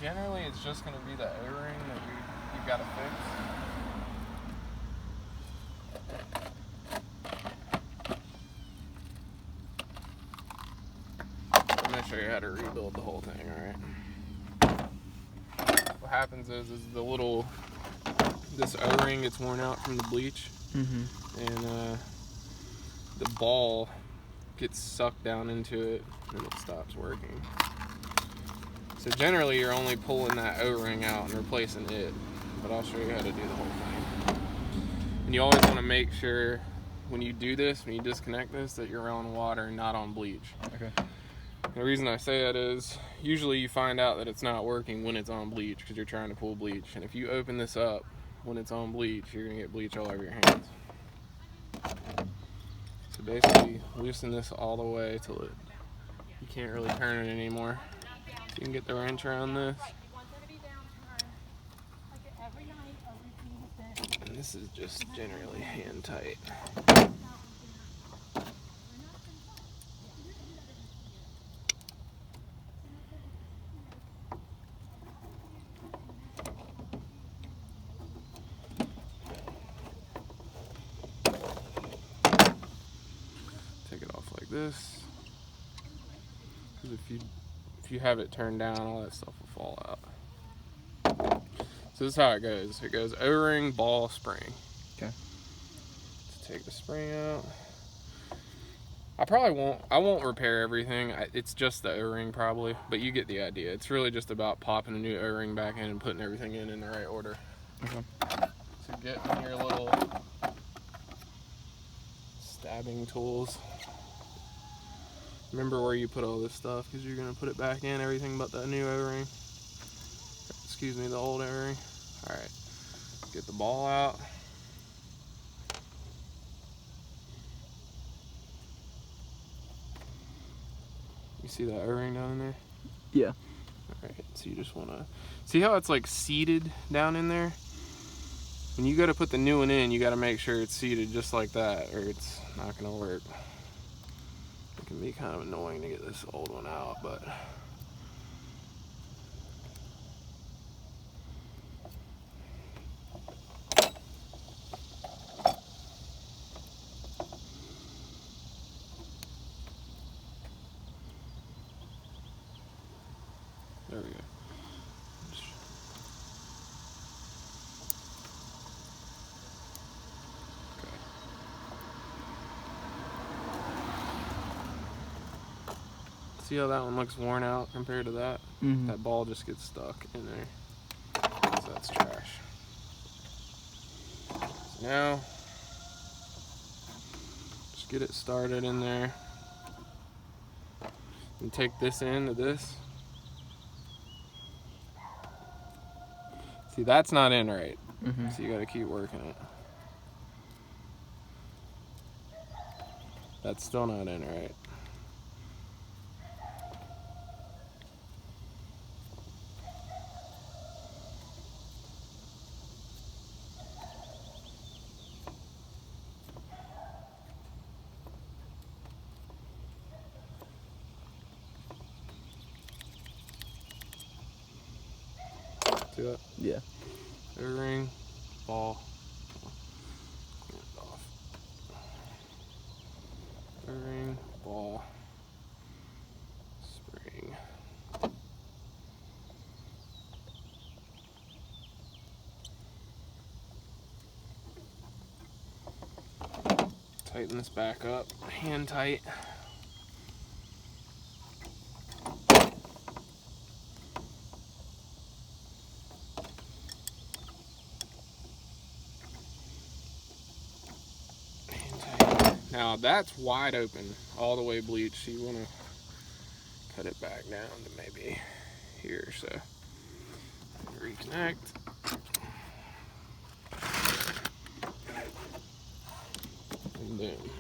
generally it's just going to be the O-ring that you've got to fix. I'm going to show you how to rebuild the whole thing, alright? What happens is this O-ring gets worn out from the bleach, and the ball gets sucked down into it and it stops working. So generally you're only pulling that O-ring out and replacing it, but I'll show you how to do the whole thing. And you always want to make sure when you do this, when you disconnect this, that you're on water, not on bleach. Okay. The reason I say that is usually you find out that it's not working when it's on bleach because you're trying to pull bleach, and if you open this up when it's on bleach, you're going to get bleach all over your hands. So basically loosen this all the way till you can't really turn it anymore. So you can get the wrench around this. And this is just generally hand tight. Take it off like this. Because if you have it turned down, all that stuff will fall out. So this is how it goes. It goes O-ring, ball, spring. Okay. To take the spring out. I won't repair everything. It's just the O-ring probably, but you get the idea. It's really just about popping a new O-ring back in and putting everything in the right order. Okay. So get your little stabbing tools. Remember where you put all this stuff because you're going to put it back in, everything but the new O-ring. Excuse me, the old O-ring. Alright, get the ball out. You see that O-ring down in there? Yeah. Alright, so you just want to... See how it's like seated down in there? When you go to put the new one in, you got to make sure it's seated just like that or it's not going to work. It can be kind of annoying to get this old one out, but... There we go. Okay. See how that one looks worn out compared to that? That ball just gets stuck in there. So that's trash. So now, just get it started in there. And take this end of this. See, that's not in right. So you gotta keep working it. That's still not in right. See that? Yeah. O-ring, ball. Clean it off. O-ring, ball, spring. Tighten this back up, hand tight. Now that's wide open, all the way bleached, so you want to cut it back down to maybe here, so reconnect. And boom.